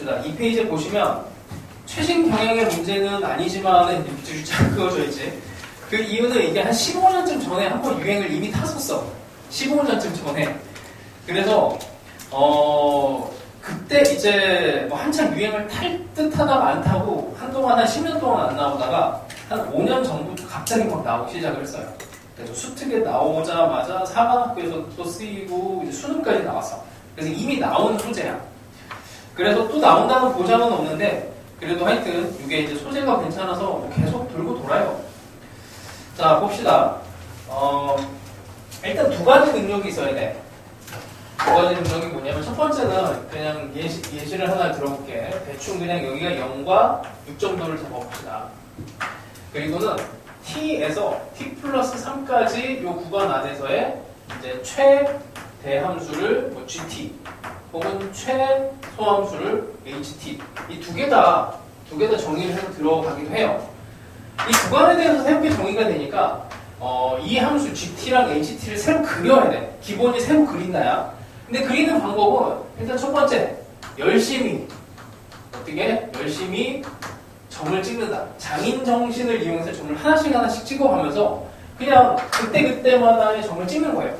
봅시다. 이 페이지에 보시면 최신 경향의 문제는 아니지만 이제 그거죠 이제. 그 이유는 이게 한 15년쯤 전에 한번 유행을 이미 탔었어. 15년쯤 전에. 그래서 그때 이제 뭐 한참 유행을 탈 듯하다가 안 타고 한동안 한 10년 동안 안 나오다가 한 5년 전부터 갑자기 막 나오기 시작을 했어요. 그래서 수특에 나오자마자 사관학교에서 또 쓰이고 이제 수능까지 나왔어. 그래서 이미 나온 소재야. 그래서 또 나온다는 보장은 없는데 그래도 하여튼 이게 이제 소재가 괜찮아서 계속 돌고 돌아요. 자 봅시다. 일단 두 가지 능력이 있어야 돼. 두 가지 능력이 뭐냐면 첫 번째는 그냥 예시를 하나 들어볼게. 대충 그냥 여기가 0과 6 정도를 잡아봅시다. 그리고는 t에서 t 플러스 3까지 이 구간 안에서의 이제 최대함수를 뭐 gt 혹은 최소함수를 ht 이 두 개 다 정의를 해서 들어가기도 해요. 이 구간에 대해서 새롭게 정의가 되니까 이 함수 gt랑 ht를 새로 그려야 돼. 기본이 새로 그린다야. 근데 그리는 방법은 일단 첫 번째 열심히 점을 찍는다. 장인 정신을 이용해서 점을 하나씩 찍어가면서 그냥 그때마다의 점을 찍는 거예요.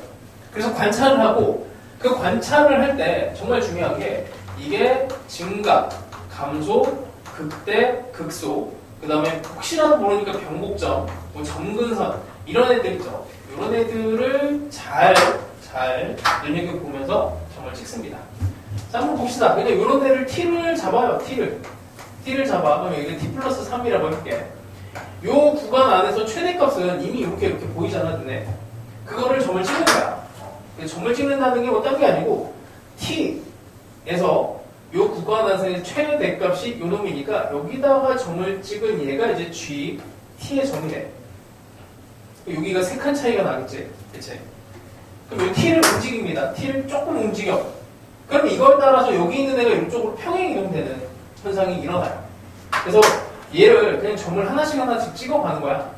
그래서 관찰을 하고 그 관찰을 할 때 정말 중요한 게 이게 증가, 감소, 극대, 극소 그 다음에 혹시라도 모르니까 변곡점, 뭐 점근선 이런 애들 있죠. 이런 애들을 잘 눈여겨보면서 점을 찍습니다. 자, 한번 봅시다. 그냥 이런 애를 t를 잡아요. t를 잡아. 그럼 여기 t 플러스 3이라고 해볼게. 이 구간 안에서 최대값은 이미 이렇게 보이잖아, 눈에. 그거를 점을 찍는 거야. 점을 찍는다는 게 뭐 딴 게 아니고 t에서 이 구간 안에서의 최대값이 요 놈이니까 여기다가 점을 찍은 얘가 이제 g, t의 점이 돼. 여기가 3칸 차이가 나겠지? 그치? 그럼 이 t를 움직입니다. t를 조금 움직여. 그럼 이걸 따라서 여기 있는 애가 이쪽으로 평행 이동되는 현상이 일어나요. 그래서 얘를 그냥 점을 하나씩 찍어가는 거야.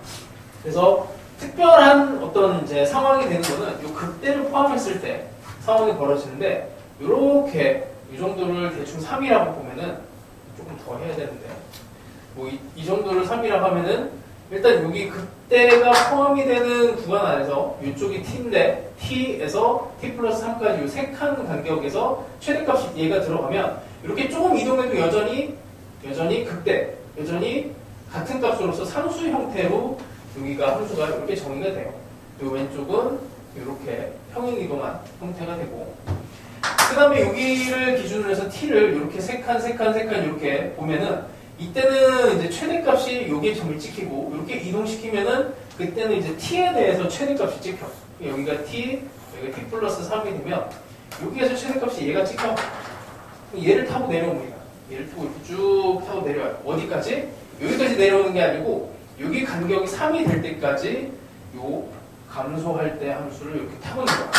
그래서 특별한 어떤 이제 상황이 되는 거는 이 극대를 포함했을 때 상황이 벌어지는데 이렇게 이 정도를 대충 3이라고 보면은 조금 더 해야 되는데 뭐 이 정도를 3이라고 하면은 일단 여기 극대가 포함이 되는 구간 안에서 이쪽이 t인데 t에서 t 플러스 3까지 이 3칸 간격에서 최대값이 얘가 들어가면 이렇게 조금 이동해도 여전히 극대, 여전히 같은 값으로서 상수 형태로 여기가 함수가 이렇게 정의가 돼요. 이 왼쪽은 이렇게 평행 이동한 형태가 되고 그 다음에 여기를 기준으로 해서 t를 이렇게 3칸 이렇게 보면은 이때는 이제 최대값이 여기에 점을 찍히고 이렇게 이동시키면은 그때는 이제 t에 대해서 최대값이 찍혀. 여기가 t, 여기가 t 플러스 3이 되면 여기에서 최대값이 얘가 찍혀. 얘를 타고 내려옵니다. 얘를 타고 이렇게 쭉 타고 내려와요. 어디까지? 여기까지 내려오는 게 아니고 여기 간격이 3이 될 때까지 요 감소할 때 함수를 이렇게 타고 있는 거예요.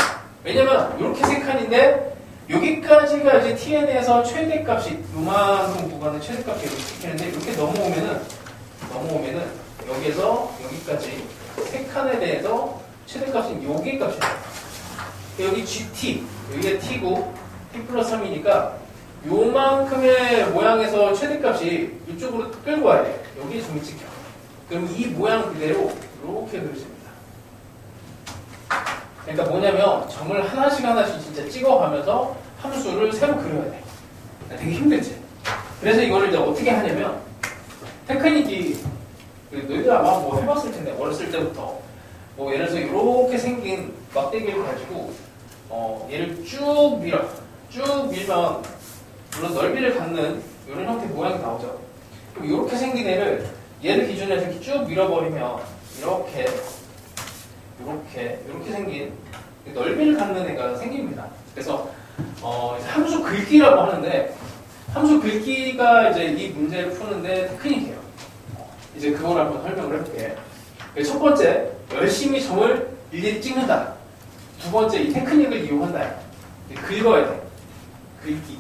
왜냐면 이렇게 3칸인데 여기까지가 이제 t에 대해서 최대값이 요만큼 구간의 최대값이 이렇게 찍히는데 이렇게 넘어오면은 여기에서 여기까지 3칸에 대해서 최대값은 여기 값이 돼요. 여기 gt, 여기가 t고 t 플러스 3이니까 요만큼의 모양에서 최대값이 이쪽으로 끌고 와야 돼요. 여기에 점이 찍혀. 그럼 이 모양 그대로 이렇게 그려집니다. 그러니까 뭐냐면 점을 하나씩 진짜 찍어가면서 함수를 새로 그려야 돼. 되게 힘들지. 그래서 이거를 이제 어떻게 하냐면 테크닉이 너희들 아마 뭐 해봤을 텐데 어렸을 때부터 뭐 예를 들어서 이렇게 생긴 막대기를 가지고 얘를 쭉 밀면 물론 넓이를 갖는 이런 형태의 모양이 나오죠. 그럼 이렇게 생긴 얘를 기준으로 해서 이렇게 쭉 밀어버리면 이렇게 생긴 넓이를 갖는 애가 생깁니다. 그래서 이제 함수 긁기라고 하는데 함수 긁기가 이제 이 문제를 푸는데 테크닉이에요. 이제 그걸 한번 설명을 해볼게. 첫 번째, 열심히 점을 일일이 찍는다. 두 번째, 이 테크닉을 이용한다. 긁어야 돼. 긁기.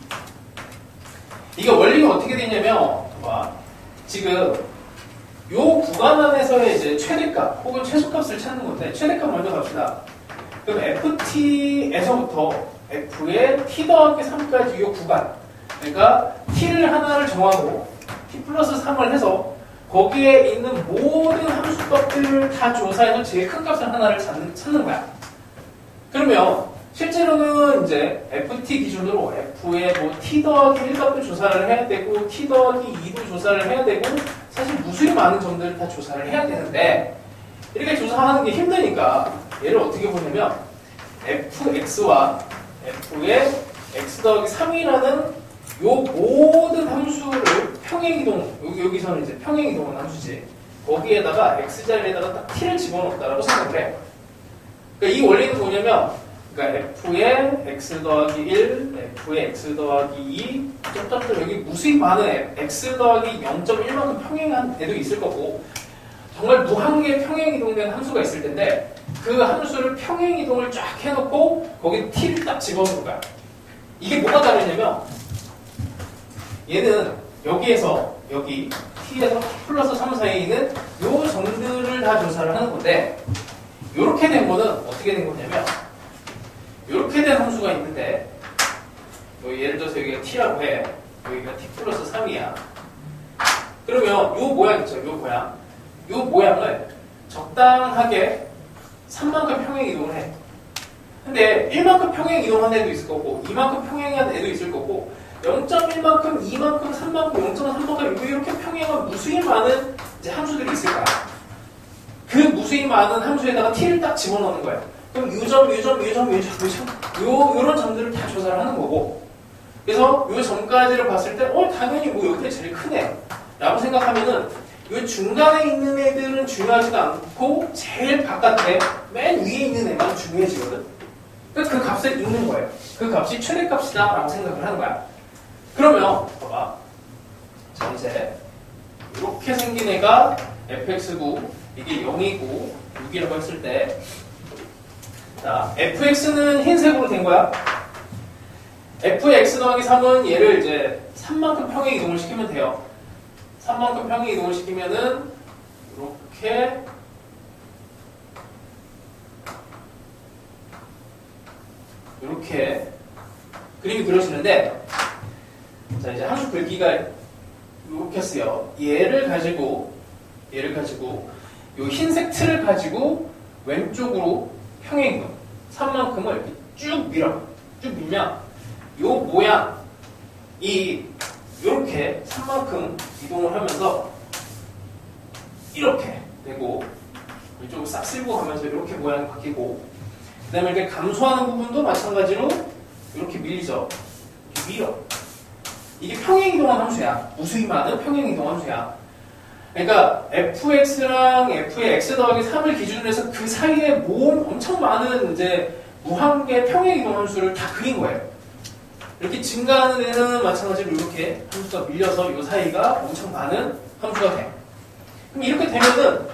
이게 원리가 어떻게 되냐면, 봐봐. 지금 요 구간 안에서의 이제 최대값 혹은 최소값을 찾는 건데 최대값 먼저 갑시다. 그럼 ft에서부터 f의 t 더하기 3까지 이 구간 그러니까 t를 하나를 정하고 t 플러스 3을 해서 거기에 있는 모든 함수값들을 다 조사해서 제일 큰 값을 하나를 찾는 거야. 그러면 실제로는 이제 ft 기준으로 f의 뭐 t 더하기 1값도 조사를 해야 되고 t 더하기 2도 조사를 해야 되고 사실 무수히 많은 점들을 다 조사를 해야 되는데 이렇게 조사하는 게 힘드니까 얘를 어떻게 보냐면 fx와 f의 x 더하기 3이라는 요 모든 함수를 평행이동, 여기서는 이제 평행이동은 함수지. 거기에다가 x자리에다가 딱 t를 집어넣었다라고 생각을 해. 그러니까 이 원리는 뭐냐면, 그러니까 f의 x 더하기 1, f의 x 더하기 2, 점점점 여기 무수히 많은 x 더하기 0.1만큼 평행한 애도 있을 거고, 정말 무한개 평행이동된 함수가 있을 텐데, 그 함수를 평행이동을 쫙 해놓고, 거기에 t를 딱 집어넣은 거야. 이게 뭐가 다르냐면, 얘는 여기에서 여기 t에서 t 플러스 3 사이에 있는 요 점들을 다 조사를 하는 건데 요렇게 된 거는 어떻게 된 거냐면 요렇게 된 함수가 있는데 예를 들어서 여기가 t라고 해. 여기가 t 플러스 3이야. 그러면 요 모양 있죠? 요 모양. 요 모양을 적당하게 3만큼 평행 이동을 해. 근데 1만큼 평행 이동한 애도 있을 거고 2만큼 평행한 애도 있을 거고 0.1만큼, 2만큼, 3만큼, 0.3만큼 이렇게 평행한 무수히 많은 이제 함수들이 있을 거야. 그 무수히 많은 함수에다가 t를 딱 집어넣는 거예요. 그럼 요런 점들을 다 조사를 하는 거고 그래서 요 점까지를 봤을 때 당연히 뭐 여기가 제일 크네 라고 생각하면은 요 중간에 있는 애들은 중요하지도 않고 제일 바깥에 맨 위에 있는 애만 중요해지거든. 그러니까 그 값을 읽는 거예요. 그 값이 최대값이다 라고 생각을 하는 거야. 그러면 봐봐. 자 이제 이렇게 생긴 애가 fx고 이게 0이고 6이라고 했을 때 자 fx는 흰색으로 된 거야. f의 x 더하기 3은 얘를 이제 3만큼 평행 이동을 시키면 돼요. 3만큼 평행 이동을 시키면은 이렇게 그림이 그려지는데 자 이제 함수 글귀가 이렇게 쓰여. 얘를 가지고 요 흰색 틀을 가지고 왼쪽으로 평행이동 3만큼을 이렇게 쭉 밀면 요 모양이 이렇게 3만큼 이동을 하면서 이렇게 되고 이쪽으로 싹 쓸고 가면서 이렇게 모양이 바뀌고 그 다음에 이렇게 감소하는 부분도 마찬가지로 이렇게 밀리죠. 이렇게 밀어. 이게 평행이동한 함수야. 무수히 많은 평행이동 함수야. 그러니까 fx랑 f의 x 더하기 3을 기준으로 해서 그 사이에 모은 엄청 많은 이제 무한개 평행이동 함수를 다 그린 거예요. 이렇게 증가하는 애는 마찬가지로 이렇게 함수가 밀려서 이 사이가 엄청 많은 함수가 돼. 그럼 이렇게 되면은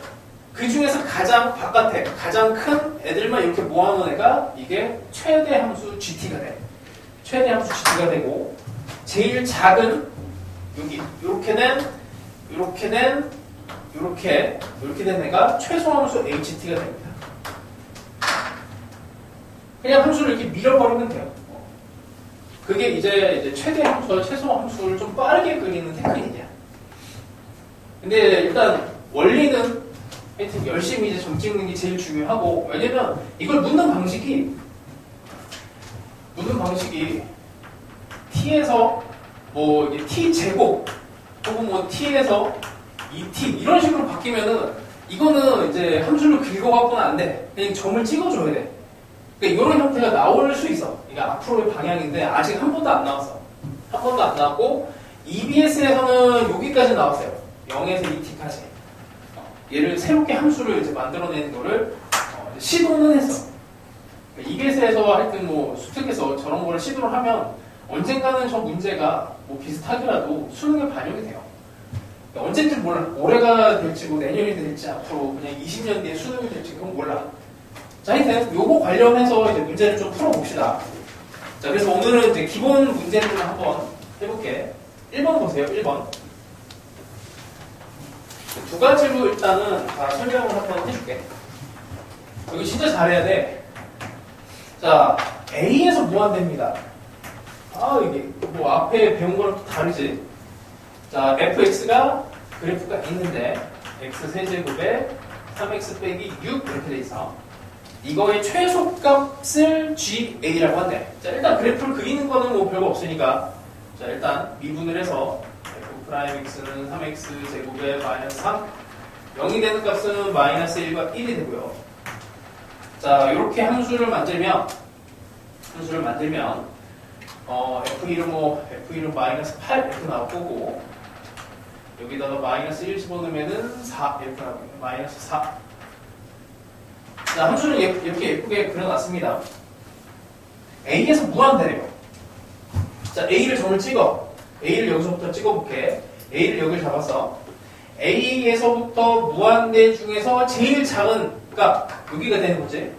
그 중에서 가장 바깥에 가장 큰 애들만 이렇게 모아놓은 애가 이게 최대 함수 GT가 돼. 최대 함수 GT가 되고 제일 작은 여기 이렇게 된 애가 최소 함수 HT가 됩니다. 그냥 함수를 이렇게 밀어버리면 돼요. 그게 이제 최대 함수와 최소 함수를 좀 빠르게 그리는 테크닉이야. 근데 일단 원리는 하여튼 열심히 이제 점 찍는 게 제일 중요하고 왜냐면 이걸 묻는 방식이 t에서 뭐 t 제곱 혹은 뭐 t에서 2t 이런 식으로 바뀌면은 이거는 이제 함수를 긁어갖고는 안 돼. 그냥 점을 찍어줘야 돼. 그러니까 이런 형태가 나올 수 있어. 이게 앞으로의 방향인데 아직 한 번도 안 나왔어. 한 번도 안 나왔고 EBS에서는 여기까지 나왔어요. 0에서 2t까지. 얘를 새롭게 함수를 이제 만들어내는 거를 시도는 했어. EBS에서 하여튼 뭐 수특에서 저런 거를 시도를 하면 언젠가는 저 문제가 뭐 비슷하더라도 수능에 반영이 돼요. 언제쯤 몰라. 올해가 될지 뭐 내년이 될지 앞으로 그냥 20년 뒤에 수능이 될지 그건 몰라. 자, 하여튼 요거 관련해서 이제 문제를 좀 풀어봅시다. 자, 그래서 오늘은 이제 기본 문제를 한번 해볼게. 1번 보세요. 1번. 두 가지로 일단은 다 설명을 한번 해줄게. 이거 진짜 잘해야 돼. 자, A에서 무한대입니다. 이게 뭐 앞에 배운 거랑 또 다르지. 자, fx가 그래프가 있는데 x 세제곱에 3x 빼기 6 이렇게 돼 있어. 이거의 최소값을 GA라고 한대. 자, 일단 그래프를 그리는 거는 뭐 별거 없으니까. 자, 일단 미분을 해서 f'x는 3x 제곱에 마이너스 3. 0이 되는 값은 마이너스 1과 1이 되고요. 자, 이렇게 함수를 만들면 f1은 마이너스 8 이렇게 나올 거고, 여기다가 마이너스 1 집어넣으면은 4 이렇게 나오고요. 마이너스 4. 자, 함수를 이렇게 예쁘게 그려놨습니다. A에서 무한대래요. 자, A를 점을 찍어. A를 여기서부터 찍어볼게. A를 여기를 잡았어. A에서부터 무한대 중에서 제일 작은 값, 여기가 되는 거지.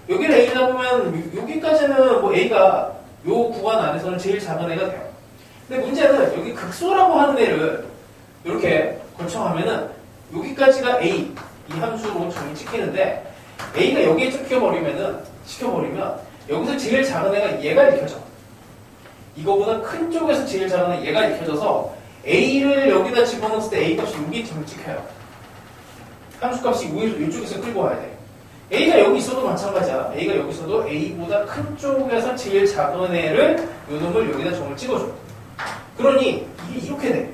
여기를 A 잡으면 여기까지는 뭐 A가 요 구간 안에서는 제일 작은 애가 돼요. 근데 문제는 여기 극소라고 하는 애를 이렇게 거쳐가면은 여기까지가 A, 이 함수로 점이 찍히는데 A가 여기에 시켜버리면 여기서 제일 작은 애가 얘가 읽혀져. 이거보다 큰 쪽에서 제일 작은 애 얘가 읽혀져서 A를 여기다 집어넣었을 때 A 값이 여기 점을 찍혀요. 함수 값이 이쪽에서 끌고 와야 돼. A가 여기 있어도 마찬가지야. A가 여기 있어도 A보다 큰 쪽에서 제일 작은 애를 요 놈을 여기다 점을 찍어줘. 그러니 이게 이렇게 돼.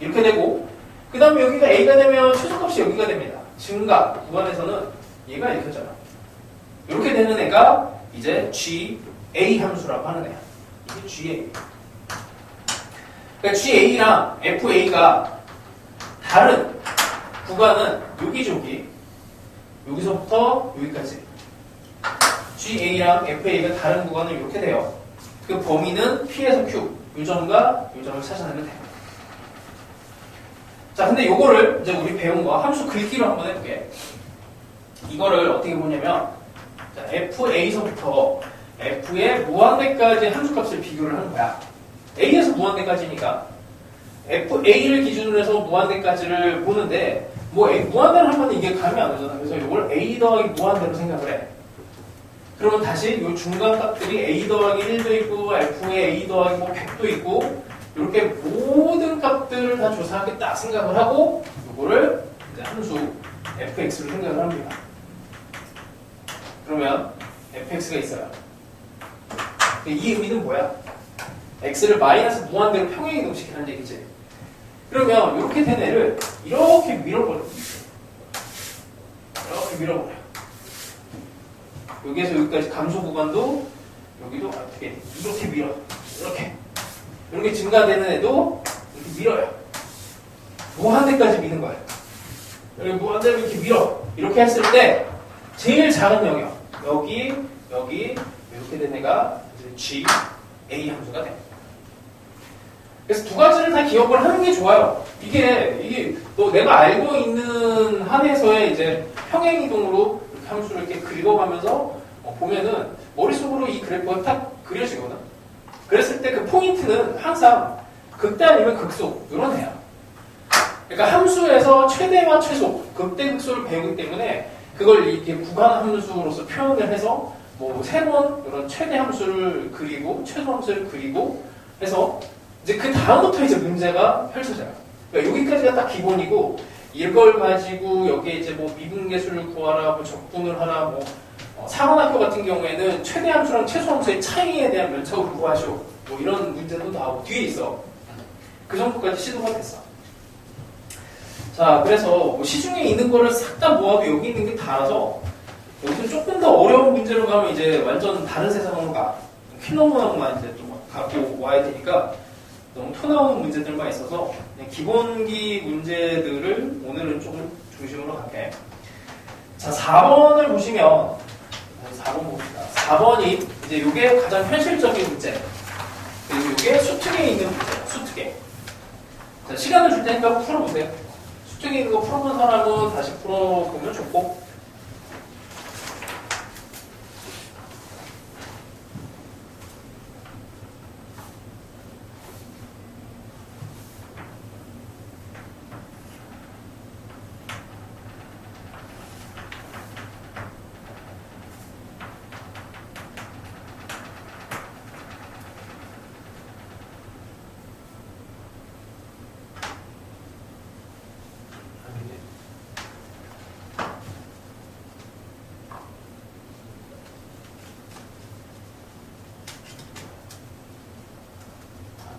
이렇게 되고, 그 다음에 여기가 A가 되면 최소값이 여기가 됩니다. 증가 구간에서는 얘가 읽혀져요. 이렇게 되는 애가 이제 GA 함수라고 하는 애야. 이게 GA. 그러니까 GA랑 FA가 다른 구간은 여기저기, 여기서부터 여기까지. GA랑 FA가 다른 구간은 이렇게 돼요. 그 범위는 P에서 Q, 요 점과 요 점을 찾아내면 돼요. 자, 근데 요거를 이제 우리 배운 거 함수 긁기로 한번 해볼게. 이거를 어떻게 보냐면, 자, FA서부터 F의 무한대까지 함수값을 비교를 하는 거야. A에서 무한대까지니까 FA를 기준으로 해서 무한대까지를 보는데, 뭐 무한대를 하면 이게 감이 안 오잖아. 그래서 이걸 A 더하기 무한대로 생각을 해. 그러면 다시 이 중간 값들이 A 더하기 1도 있고 F의 A 더하기 뭐 100도 있고, 이렇게 모든 값들을 다 조사하게 딱 생각을 하고 이거를 이제 함수 fx를 생각을 합니다. 그러면 fx가 있어요. 이 의미는 뭐야? x를 마이너스 무한대로 평행 이동시키는 얘기지. 그러면 이렇게 된 애를 이렇게 밀어버려. 이렇게 밀어버려. 여기에서 여기까지 감소 구간도 여기도 어떻게 이렇게 밀어. 이렇게 증가되는 애도 이렇게 밀어요. 무한대까지 미는 거예요. 여기 무한대로 이렇게 밀어. 이렇게 했을 때 제일 작은 영역, 여기 이렇게 된 애가 이제 GA 함수가 돼. 그래서 두 가지를 다 기억을 하는 게 좋아요. 이게 또 내가 알고 있는 한에서의 이제 평행 이동으로 이렇게 함수를 이렇게 긁어가면서 보면은 머릿속으로 이 그래프가 딱 그려지거든. 그랬을 때 그 포인트는 항상 극대 아니면 극소 이런 애야. 그러니까 함수에서 최대와 최소, 극대 극소를 배우기 때문에 그걸 이렇게 구간 함수로서 표현을 해서 뭐 새로운 이런 최대 함수를 그리고 최소 함수를 그리고 해서 이제 그 다음부터 이제 문제가 펼쳐져요. 그러니까 여기까지가 딱 기본이고, 이걸 가지고 여기에 이제 뭐 미분계수를 구하라, 뭐 적분을 하라, 뭐 사관학교 같은 경우에는 최대 함수랑 최소 함수의 차이에 대한 면적을 구하시오. 뭐 이런 문제도 나오고 뒤에 있어. 그 정도까지 시도가 됐어. 자, 그래서 뭐 시중에 있는 거를 싹 다 모아도 여기 있는 게 다라서 여기서 조금 더 어려운 문제로 가면 이제 완전 다른 세상으로 가. 퀴너문하고만 이제 좀 갖고 와야 되니까 너무 토 나오는 문제들만 있어서 그냥 기본기 문제들을 오늘은 조금 중심으로 갈게. 자, 4번을 보시면 4번 봅시다. 4번이 이제 이게 가장 현실적인 문제. 그리고 이게 수특에 있는 문제예요. 수특에. 자, 시간을 줄 테니까 풀어보세요. 수특에 있는 거 풀어본 사람은 다시 풀어보면 좋고.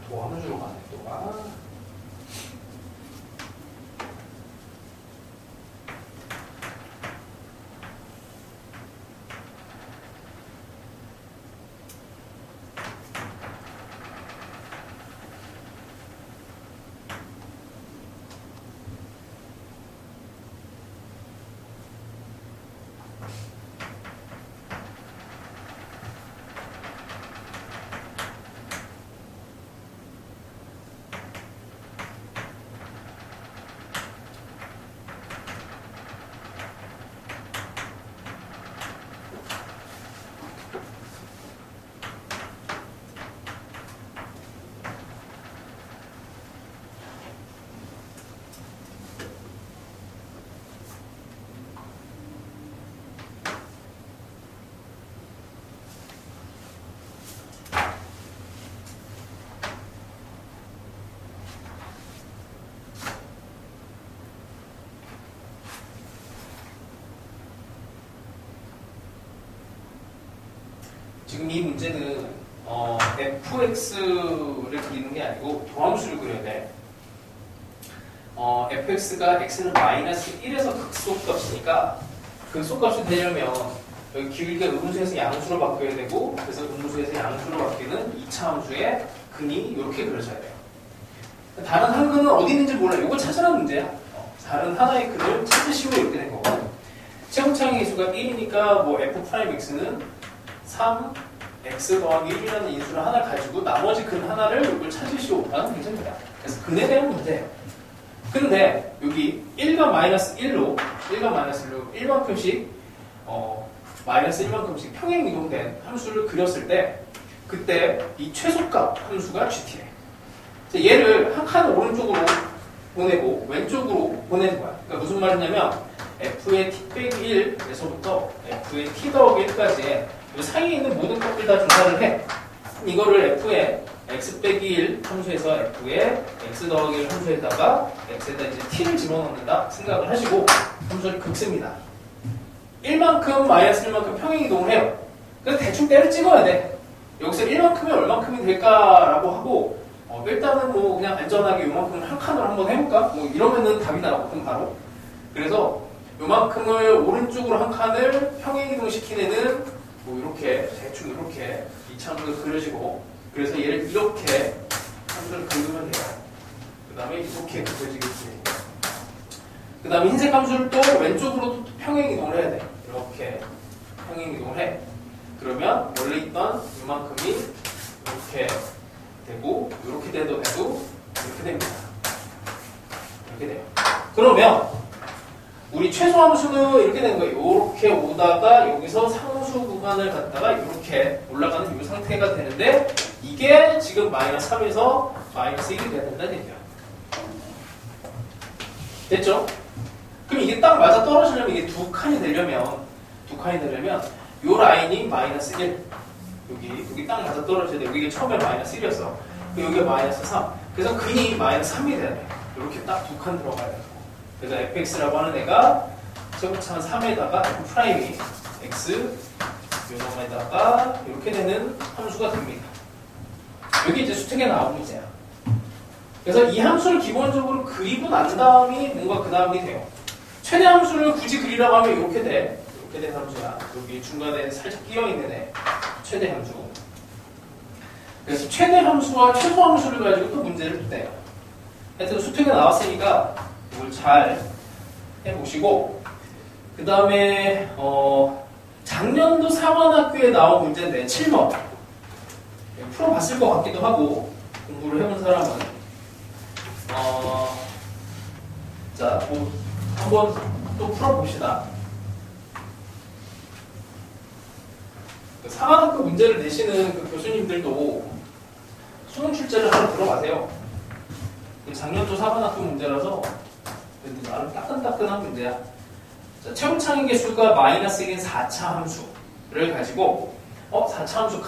도함수로 가네 또. 지금 이 문제는 fx를 그리는 게 아니고 도함수를 그려야 돼. fx가 x는 마이너스 1에서 극소값이니까 극소값이 되려면 여기 길게 음수에서 양수로 바뀌어야 되고, 그래서 음수에서 양수로 바뀌는 2차 함수의 근이 이렇게 그려져야 돼요. 다른 한 근은 어디 있는지 몰라. 이거 찾으라는 문제야. 다른 하나의 근을 찾으시면 이렇게 된 거거든. 최고창의 개수가 1이니까 뭐 f'x는 3x 더하기 1이라는 인수를 하나 가지고 나머지 근 하나를 이걸 찾으시오라는 문제입니다. 그래서 근에 대한 문제예요. 근데 여기 1과 마이너스 1로 1만큼씩 마이너스 1만큼씩 평행 이동된 함수를 그렸을 때 그때 이 최소값 함수가 gt래. 얘를 한 칸을 오른쪽으로 보내고 왼쪽으로 보내는 거야. 그러니까 무슨 말이냐면 f의 t 빼기 1에서부터 f의 t 더하기 1까지의 이 사이에 있는 모든 값들 다 조사를 해. 이거를 f의 x 빼기 1 함수에서 f의 x 더하기 1 함수에다가 x에다 이제 t를 집어넣는다 생각을 하시고 함수를 긋습니다. 1만큼 마이너스 1만큼 평행 이동을 해요. 그래서 대충 때를 찍어야 돼. 여기서 1만큼이 얼만큼이 될까라고 하고 일단은 뭐 그냥 안전하게 요만큼을 한 칸으로 한번 해볼까? 뭐 이러면은 답이 나오거든 바로. 그래서 요만큼을 오른쪽으로 한 칸을 평행 이동시킨 애는 뭐 이렇게 대충 이렇게 이 함수가 그려지고, 그래서 얘를 이렇게 함수를 그리면 돼요. 그 다음에 이렇게 그려지겠지. 그 다음에 흰색 함수를 또 왼쪽으로 또 평행 이동을 해야 돼. 이렇게 평행 이동을 해. 그러면 원래 있던 요만큼이 이렇게 되고, 이렇게 돼도 이렇게 됩니다. 이렇게 돼요. 그러면 우리 최소함수는 이렇게 되는 거예요. 이렇게 오다가 여기서 상수 구간을 갖다가 이렇게 올라가는 이 상태가 되는데, 이게 지금 마이너스 3에서 마이너스 1이 돼야 된다는 얘기야. 됐죠? 그럼 이게 딱 맞아 떨어지려면 이게 두 칸이 되려면 이 라인이 마이너스 1, 여기 딱 맞아 떨어져야 돼. 여기 처음에 마이너스 1이었어. 여기가 마이너스 3. 그래서 근이 마이너스 3이 돼야 돼. 이렇게 딱 두 칸 들어가야 돼. 그래서 fx라고 하는 애가 제곱창 3에다가 f'이 x 요놈에다가 이렇게 되는 함수가 됩니다. 여기 이제 수특에 나온 문제야. 그래서 이 함수를 기본적으로 그리고 난 다음이 뭔가 그 다음이 돼요. 최대 함수를 굳이 그리라고 하면 이렇게 돼. 이렇게 된 함수야. 여기 중간에 살짝 끼어있는 애. 최대 함수. 그래서 최대 함수와 최소 함수를 가지고 또 문제를 푸대요. 하여튼 수특에 나왔으니까 이걸 잘 해보시고, 그 다음에 작년도 사관학교에 나온 문제인데 7번 풀어봤을 것 같기도 하고, 공부를 해본 사람은 자, 뭐 한번 또 풀어봅시다. 사관학교 문제를 내시는 그 교수님들도 수능 출제를 하러 들어가세요. 작년도 사관학교 문제라서 나름 따끈따끈한 문제야. 자, 최고창의 개수가 마이너스 1인 4차 함수를 가지고 4차 함수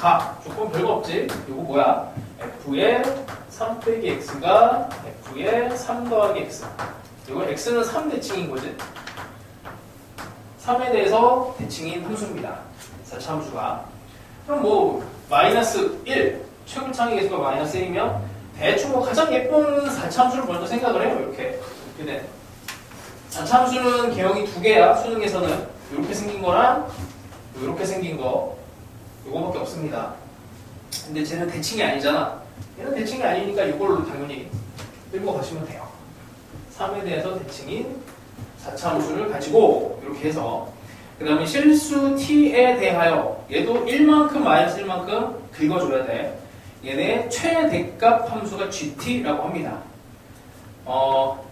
조건 별거 없지? 이거 뭐야? f의 3 빼기 x가 f의 3 더하기 x. 이거 x는 3 대칭인 거지? 3에 대해서 대칭인 함수입니다. 4차 함수가. 그럼 뭐 마이너스 1, 최고창의 개수가 마이너스 1이면 대충 뭐 가장 예쁜 4차함수를 먼저 생각을 해요. 이렇게. 네. 4차함수는 개형이 두 개야. 수능에서는 이렇게 생긴 거랑 이렇게 생긴 거 이거밖에 없습니다. 근데 쟤는 대칭이 아니잖아. 얘는 대칭이 아니니까 이걸로 당연히 끌고 가시면 돼요. 3에 대해서 대칭인 4차함수를 가지고 이렇게 해서 그 다음에 실수 t에 대하여 얘도 1만큼 마이너스 1만큼 긁어줘야 돼. 얘네 최대값 함수가 gt라고 합니다.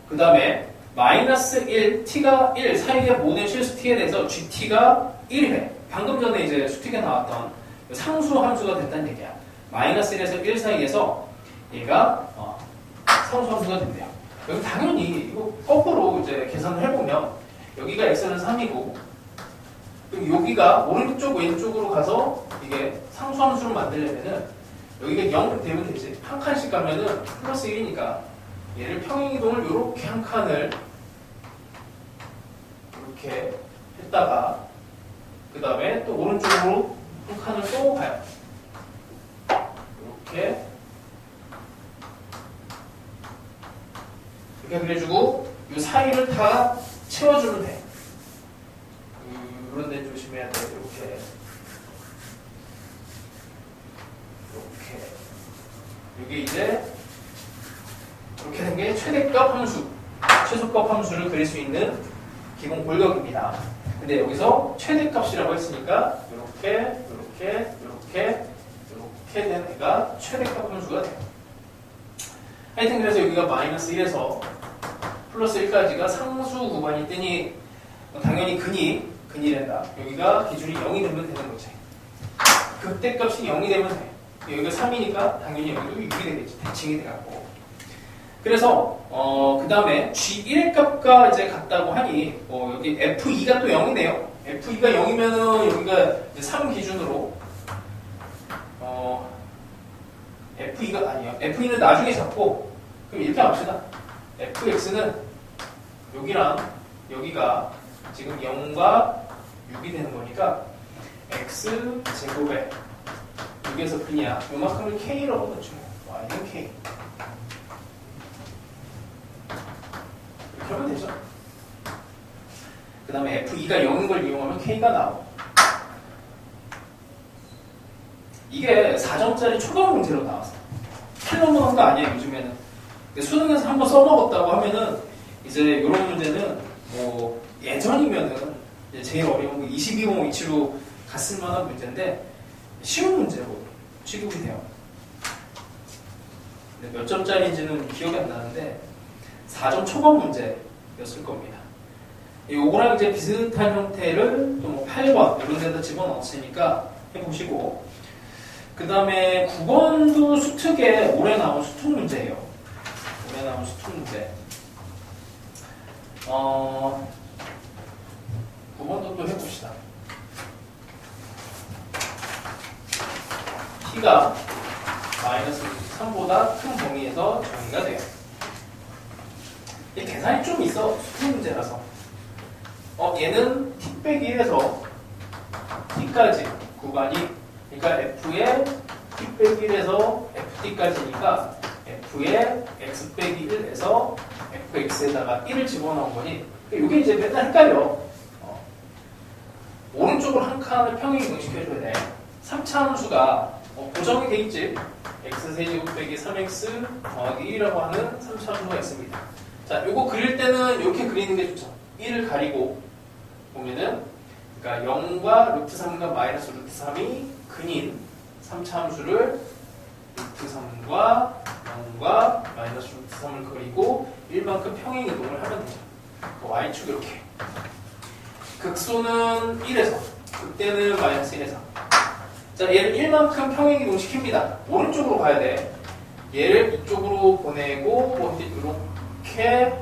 그 다음에 마이너스 1, t가 1 사이에 모든 실수 t에 대해서 gt가 1회. 방금 전에 이제 수특에 나왔던 상수 함수가 됐다는 얘기야. 마이너스 1에서 1 사이에서 얘가 상수 함수가 된대요. 여기 당연히 이거 거꾸로 이제 계산을 해보면 여기가 x는 3이고 그럼 여기가 오른쪽 왼쪽으로 가서 이게 상수 함수를 만들려면은 여기가 0 되면 되지. 한 칸씩 가면은 플러스 1이니까 얘를 평행이동을 이렇게 한 칸을 이렇게 했다가 그 다음에 또 오른쪽으로 한 칸을 또 가요. 이렇게 그래주고 이 사이를 다 채워주면 돼. 이런 데 조심해야 돼. 이렇게 이게 이제 이렇게 된 게 최대값 함수, 최소값 함수를 그릴 수 있는 기본 골격입니다. 근데 여기서 최대값이라고 했으니까 이렇게 된 애가 최대값 함수가 돼요. 하여튼 그래서 여기가 마이너스 1에서 플러스 1까지가 상수 구간이 뜨니 당연히 근이 된다. 여기가 기준이 0이 되면 되는 거지. 극대값이 0이 되면 돼. 여기가 3이니까 당연히 여기도 6이 되겠지. 대칭이 돼갖고. 그래서 그 다음에 G1의 값과 이제 같다고 하니 여기 F2가 또 0이네요. F2가 0이면은 여기가 이제 3 기준으로 F2가 아니에요. F2는 나중에 잡고 그럼 이렇게 합시다. Fx는 여기랑 여기가 지금 0과 6이 되는 거니까 x 제곱에 6에서 그냥 요만큼을 k라고 넣죠. y는 k 이렇게 하면 되죠. 그 다음에 f2가 0인 걸 이용하면 k가 나오고 이게 4점짜리 초급 문제로 나왔어. 틀려먹은 거 아니야 요즘에는. 근데 수능에서 한번 써먹었다고 하면은 이제 이런 문제는 뭐 예전이면은 이제 제일 어려운 거 22번 위치로 갔을 만한 문제인데 쉬운 문제로 취급이 돼요. 근데 몇 점짜리인지는 기억이 안 나는데 4점 초반 문제였을 겁니다. 요거랑 이제 비슷한 형태를 또 뭐 8번 이런 데다 집어넣었으니까 해보시고 그 다음에 9번도 수특에 올해 나온 수특 문제예요. 올해 나온 수특 문제. 9번도 또 해봅시다. t가 마이너스 3보다 큰 범위에서 정의가 돼요. 이 계산이 좀 있어. 수특 문제라서. 얘는 t 빼기 1에서 t까지 구간이 그러니까 f의 t 빼기 1에서 ft까지니까 f의 x 빼기 1에서 fx에다가 1을 집어넣은 거니 이게 이제 맨날 헷갈려. 오른쪽으로 한 칸을 평행이동 시켜줘야 돼. 3차 함수가 고정이 돼 있지. x세제곱 빼기 3x 더하기 1이라고 하는 3차 함수가 있습니다. 자, 요거 그릴 때는 이렇게 그리는 게 좋죠. 1을 가리고 보면은 그러니까 0과 루트 3과 마이너스 루트 3이 근인 3차 함수를 루트 3과 0과 마이너스 루트 3을 그리고 1만큼 평행이동을 하면 되죠. y축 이렇게. 극소는 1에서 극대는 마이너스 1에서 자, 얘를 1만큼 평행이동 시킵니다. 오른쪽으로 가야 돼. 얘를 이쪽으로 보내고 이렇게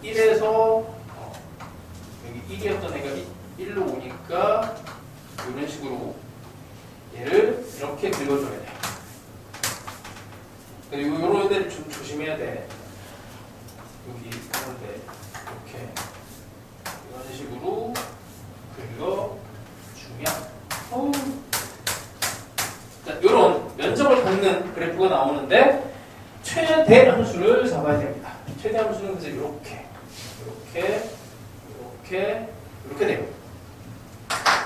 1에서 여기 1이었던 애가 1로 오니까 이런 식으로 얘를 이렇게 긁어줘야 돼. 그리고 이런 애들 좀 조심해야 돼. 여기 이런데 이렇게 이런 식으로 긁어주면 자, 이런 면적을 걷는 그래프가 나오는데 최대 함수를 잡아야 됩니다. 최대 함수는 그래서 이렇게 돼요.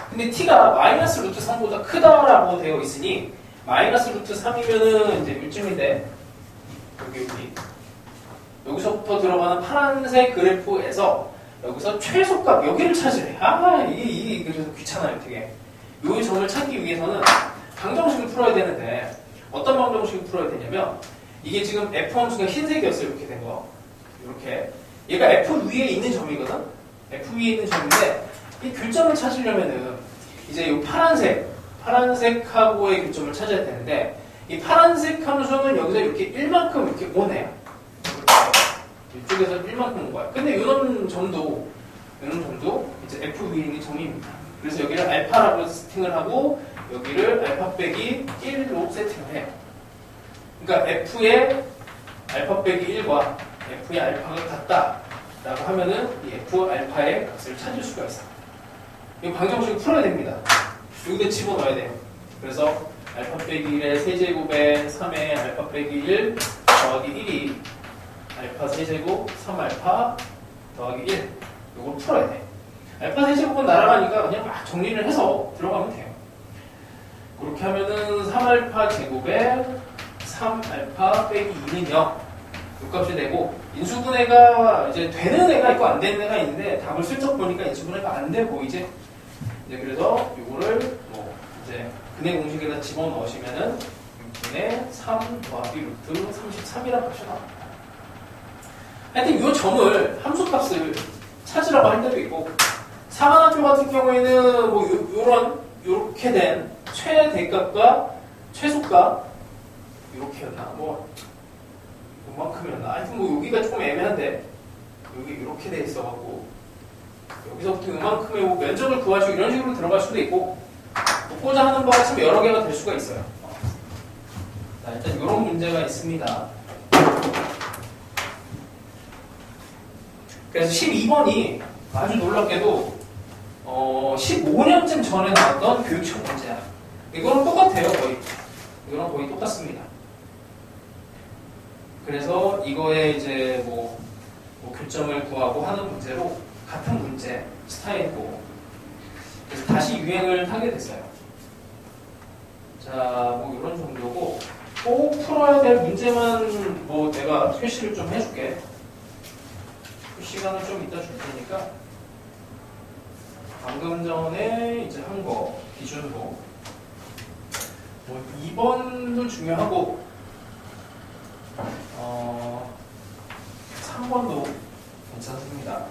근데 t가 마이너스 루트 3보다 크다라고 되어 있으니 마이너스 루트 3이면은 이제 일쯤인데 여기서부터 들어가는 파란색 그래프에서 여기서 최소값 여기를 찾으래. 이게 그래서 귀찮아요, 되게. 이 점을 찾기 위해서는 방정식을 풀어야 되는데 어떤 방정식을 풀어야 되냐면 이게 지금 f 함수가 흰색이었어요. 이렇게 된 거. 이렇게. 얘가 f 위에 있는 점이거든. f 위에 있는 점인데 이 교점을 찾으려면은 이제 이 파란색하고의 교점을 찾아야 되는데 이 파란색 함수는 여기서 이렇게 1만큼 이렇게 오네요. 이쪽에서 1만큼 온 거야. 근데 이런 점도 이제 f 위에 있는 점입니다. 그래서 여기를 알파라고 세팅을 하고 여기를 알파 빼기 1로 세팅을 해요. 그러니까 f의 알파 빼기 1과 f의 알파가 같다라고 하면은 이 f 알파의 값을 찾을 수가 있어요. 이 방정식을 풀어야 됩니다. 여기다 집어넣어야 돼요. 그래서 알파 빼기 1의 세제곱에 3의 알파 빼기 1 더하기 1이 알파 세제곱 3알파 더하기 1 이걸 풀어야 돼. 알파 세제곱은 날아가니까 그냥 막 정리를 해서 들어가면 돼요. 그렇게 하면은 3알파 제곱에 3알파 빼기 2는 0 이 값이 되고 인수분해가 이제 되는 애가 있고 안 되는 애가 있는데 답을 슬쩍 보니까 인수분해가 안 돼 보이지? 이제 그래서 이거를 뭐 이제 근해 공식에다 집어넣으시면은 6분의 3 더하기 루트 33이라는 값이 나옵니다. 하여튼 이 점을 함수값을 찾으라고 할 때도 있고 상한함수 같은 경우에는 뭐 요렇게 된 최대값과 최소값 요렇게였나 뭐 요만큼이었나 하여튼 뭐 여기가 조금 애매한데 여기 이렇게 돼 있어갖고 여기서부터 요만큼의 뭐 면적을 구하시고 이런 식으로 들어갈 수도 있고 먹고자 하는 바가 참 여러 개가 될 수가 있어요. 자, 일단 이런 문제가 있습니다. 그래서 12번이 아주 놀랍게도 15년쯤 전에 나왔던 교육청 문제야. 이거는 똑같아요, 거의. 이거는 거의 똑같습니다. 그래서 이거에 이제 뭐 교점을 구하고 하는 문제로 같은 문제 스타일이고 그래서 다시 유행을 하게 됐어요. 자, 뭐 이런 정도고 꼭 풀어야 될 문제만 뭐 내가 표시를 좀 해줄게. 시간을 좀 이따 줄 테니까 방금 전에 이제 한 거 기준으로 뭐 2번도 중요하고 3번도 괜찮습니다.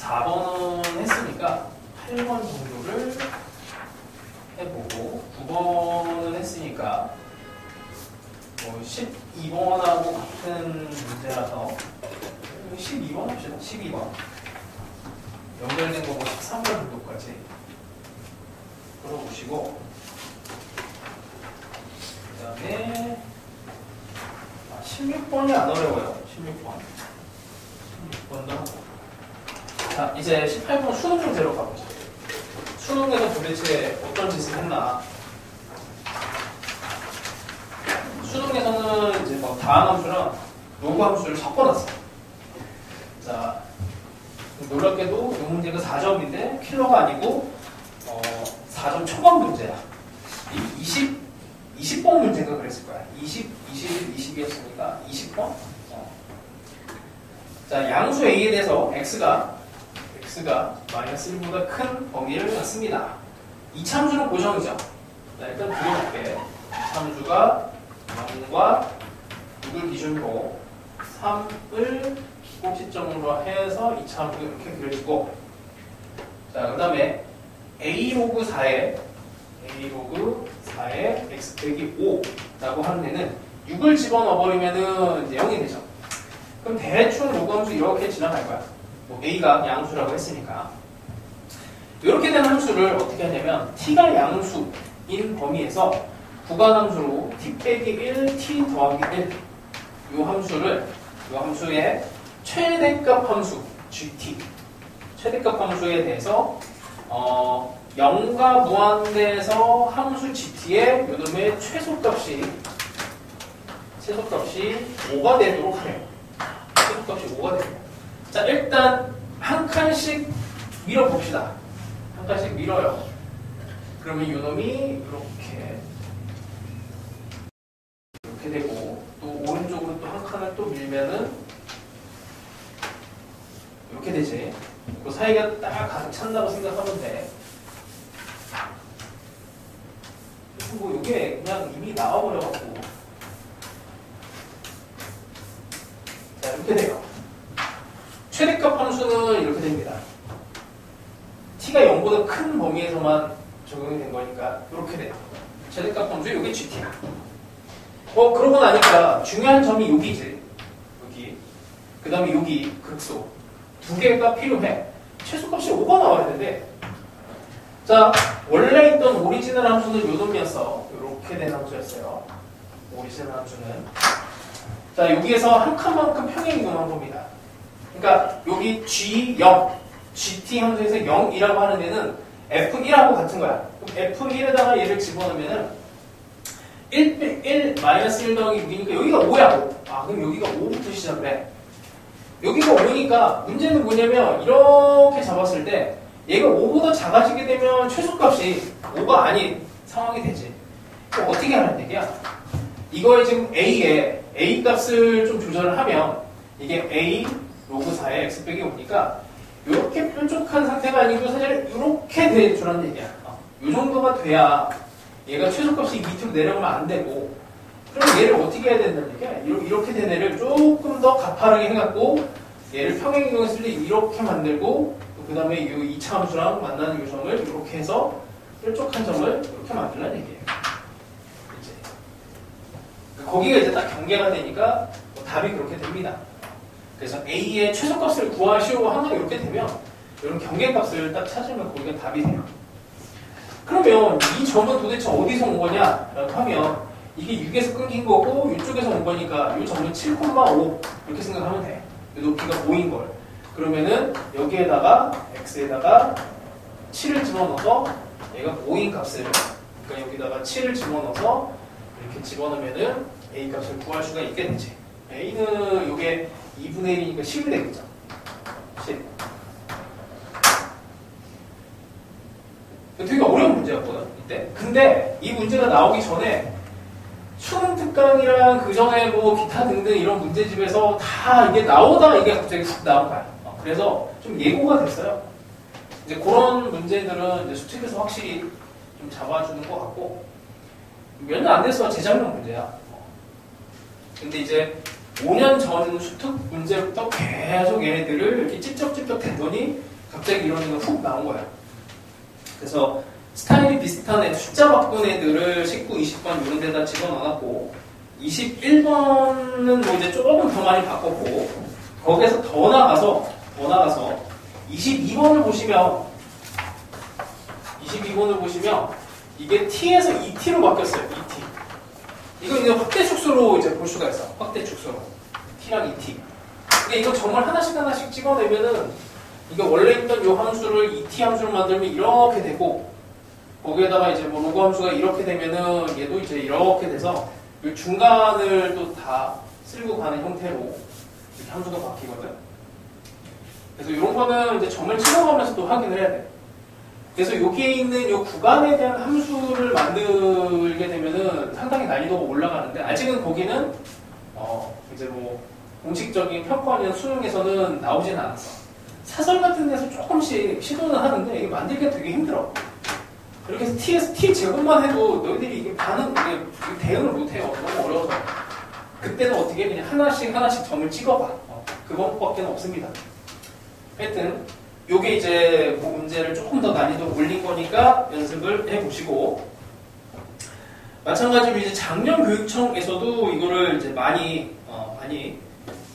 4번은 했으니까 8번 정도를 해보고 9번은 했으니까 뭐 12번하고 같은 문제라서 12번 합시다. 12번. 연결된 거고 13번 정도까지 풀어보시고 그 다음에 16번이 안 어려워요. 16번도 하고 자, 이제 18번 수능 문제로 가보죠. 수능에서 도대체 어떤 짓을 했나. 수능에서는 이제 막 다항함수랑 로그함수를 섞어놨어요. 자, 놀랍게도 이 문제가 4점인데 킬러가 아니고 4점 초반 문제야. 20번 문제가 그랬을 거야. 20, 21, 20이었으니까 20번? 자, 양수 A에 대해서 X가 마이너스 1보다 큰 범위를 갖습니다. 이 참수는 고정이죠. 자, 일단 그려볼게. 참수가 0과 6을 기준으로 3을 꼭지점으로 해서 이 참수 이렇게 그려지고 자, 그 다음에 A 로그 4에 x 빼기 5라고 하는 데는 6을 집어넣어버리면은 이제 0이 되죠. 그럼 대충 로그함수 이렇게 지나갈 거야. 뭐 A가 양수라고 했으니까. 이렇게 된 함수를 어떻게 하냐면 T가 양수인 범위에서 구간함수로 T 빼기 1, T 더하기 1 이 함수의 최대값 함수 GT 최대값 함수에 대해서 0과 무한대에서 함수 gt의 요놈의 최소값이 5가 되도록 하네요. 최소값이 5가 됩니다. 자, 일단 한 칸씩 밀어봅시다. 한 칸씩 밀어요. 그러면 요놈이 이렇게 되고, 또 오른쪽으로 또 한 칸을 또 밀면은 이렇게 되지. 그 사이가 딱 가득 찬다고 생각하면 돼. 뭐 이게 그냥 이미 나와버려갖고, 자, 이렇게 돼요. 최대값 함수는 이렇게 됩니다. t가 0보다 큰 범위에서만 적용이 된 거니까 이렇게 돼요. 최대값 함수 이게 gt야. 그러고 나니까 중요한 점이 여기지. 여기. 그 다음에 여기 극소. 두 개가 필요해. 최소값이 5가 나와야 되는데, 자, 원래 있던 오리지널 함수는 요 놈이었어. 이렇게 된 함수였어요. 오리지널 함수는. 자, 여기에서 한 칸만큼 평행 이동한 겁니다. 그러니까 여기 G0, GT 함수에서 0이라고 하는 애는 F1하고 같은 거야. 그럼 F1에다가 얘를 집어넣으면은 1 더하기 6이니까 여기가 5야. 아, 그럼 여기가 5부터 시작을 해. 여기가 5니까 문제는 뭐냐면 이렇게 잡았을 때 얘가 5보다 작아지게 되면 최소값이 5가 아닌 상황이 되지. 그럼 어떻게 하는 얘기야? 이거에 지금 A에 A 값을 좀 조절을 하면 이게 A 로그 4에 X 빼기 5니까 이렇게 뾰족한 상태가 아니고 사실 이렇게 될 줄 아는 얘기야. 이 정도가 돼야 얘가 최소값이 밑으로 내려가면 안 되고, 그럼 얘를 어떻게 해야 된다는 얘기야? 이렇게 된 애를 조금 더 가파르게 해갖고 얘를 평행 이동했을 때 이렇게 만들고, 그 다음에 이 2차 함수랑 만나는 이 점을 이렇게 해서 뾰족한 점을 이렇게 만들라는 얘기예요. 이제 거기가 이제 딱 경계가 되니까 답이 그렇게 됩니다. 그래서 A의 최소값을 구하시오 하나 이렇게 되면 이런 경계값을 딱 찾으면 거기가 답이 돼요. 그러면 이 점은 도대체 어디서 온 거냐라고 하면 이게 6에서 끊긴 거고 이쪽에서 온 거니까 이 점은 7,5 이렇게 생각하면 돼. 높이가 5인 걸. 그러면은 여기에다가 x에다가 7을 집어넣어서 얘가 5인 값을, 그러니까 여기다가 7을 집어넣어서 이렇게 집어넣으면은 a 값을 구할 수가 있게 되지. a는 이게 2분의 1이니까 10이 되겠죠. 10. 되게 어려운 문제였거든 이때. 근데 이 문제가 나오기 전에 수능 특강이랑 그 전에 뭐 기타 등등 이런 문제집에서 다 이게 나오다가 이게 갑자기 훅 나온 거야. 그래서 좀 예고가 됐어요. 이제 그런 문제들은 이제 수특에서 확실히 좀 잡아주는 것 같고, 몇 년 안 돼서 재작년 문제야. 근데 이제 5년 전 수특 문제부터 계속 얘네들을 이렇게 찝쩍찝쩍 됐더니 갑자기 이런 애가 훅 나온 거야. 그래서 스타일이 비슷한 애, 숫자 바꾼 애들을 19, 20번 이런 데다 집어넣어놨고, 21번은 뭐 이제 조금 더 많이 바꿨고, 거기에서 더 나가서 22번을 보시면 이게 t에서 2t로 바뀌었어요. 2t. 이거 이제 확대 축소로 이제 볼 수가 있어. 확대 축소로. t랑 2t. 근데 이거 정말 하나씩 찍어내면은 이게 원래 있던 이 함수를 2t 함수를 만들면 이렇게 되고, 거기에다가 이제 뭐 로그 함수가 이렇게 되면은 얘도 이제 이렇게 돼서 이 중간을 또 다 쓸고 가는 형태로 이렇게 함수가 바뀌거든. 그래서 이런 거는 이제 점을 찍어가면서 또 확인을 해야 돼. 그래서 여기에 있는 이 구간에 대한 함수를 만들게 되면은 상당히 난이도가 올라가는데, 아직은 거기는 이제 뭐 공식적인 평가나 수능에서는 나오지는 않았어. 사설 같은 데서 조금씩 시도는 하는데 이게 만들기가 되게 힘들어. 이렇게 해서 T에서 T 제곱만 해도 너희들이 이게 대응을 못해요. 너무 어려워서. 그때는 어떻게 그냥 하나씩 점을 찍어봐. 그 방법밖에 없습니다. 하여튼 요게 이제 그 문제를 조금 더 난이도 올린 거니까 연습을 해보시고, 마찬가지로 이제 작년 교육청에서도 이거를 이제 많이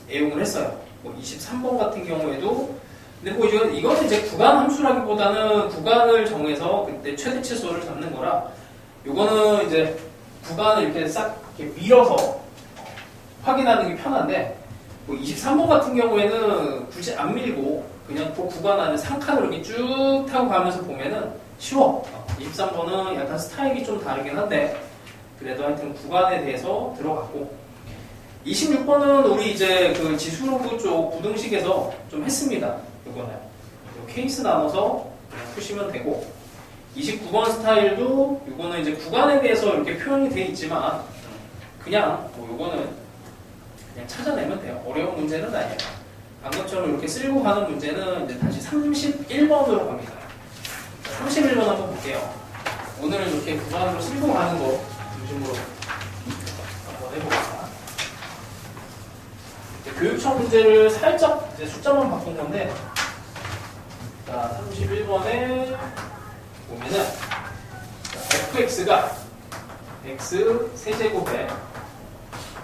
애용을 했어요. 뭐 23번 같은 경우에도, 근데 뭐 이거는 이제 구간 함수라기보다는 구간을 정해서 그때 최대치수를 잡는 거라, 요거는 이제 구간을 이렇게 싹 이렇게 밀어서 확인하는 게 편한데, 뭐 23번 같은 경우에는 굳이 안 밀고 그냥 그 구간 안에 3칸으로 이렇게 쭉 타고 가면서 보면은 쉬워. 23번은 약간 스타일이 좀 다르긴 한데 그래도 하여튼 구간에 대해서 들어갔고 26번은 우리 이제 그 지수로그 쪽 부등식에서 좀 했습니다. 이거는 케이스 나눠서 그냥 푸시면 되고 29번 스타일도 이거는 이제 구간에 대해서 이렇게 표현이 되어 있지만 그냥 뭐 이거는 그냥 찾아내면 돼요. 어려운 문제는 아니에요. 방금처럼 이렇게 쓸고 가는 문제는 이제 다시 31번으로 갑니다. 31번 한번 볼게요. 오늘은 이렇게 구간으로 쓸고 가는 거 중심으로 한번 해볼까. 교육청 문제를 살짝 이제 숫자만 바꾼 건데, 자, 31번에 보면은, fx가 x 세제곱에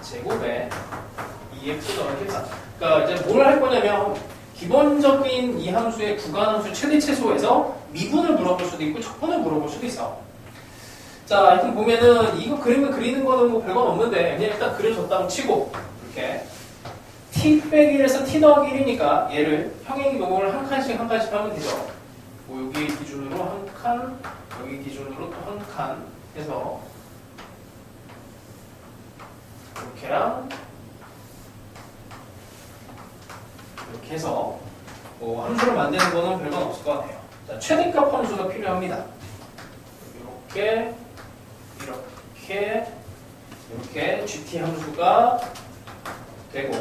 제곱에 2x 더하기 1. 그러니까 이제 뭘 할 거냐면, 기본적인 이 함수의 구간함수 최대 최소에서 미분을 물어볼 수도 있고 적분을 물어볼 수도 있어. 자, 하여튼 보면은 이거 그림을 그리는 거는 뭐 별건 없는데 그냥 일단 그려줬다고 치고 이렇게 t 빼기 1에서 t 더하기 1이니까 얘를 평행이동을 한 칸씩 한 칸씩 하면 되죠. 뭐 여기 기준으로 한 칸, 여기 기준으로 또 한 칸 해서 이렇게랑 이렇게 해서 뭐 함수를 만드는 거는 별건 없을 것 같아요. 자, 최대값 함수가 필요합니다. 이렇게 GT 함수가 되고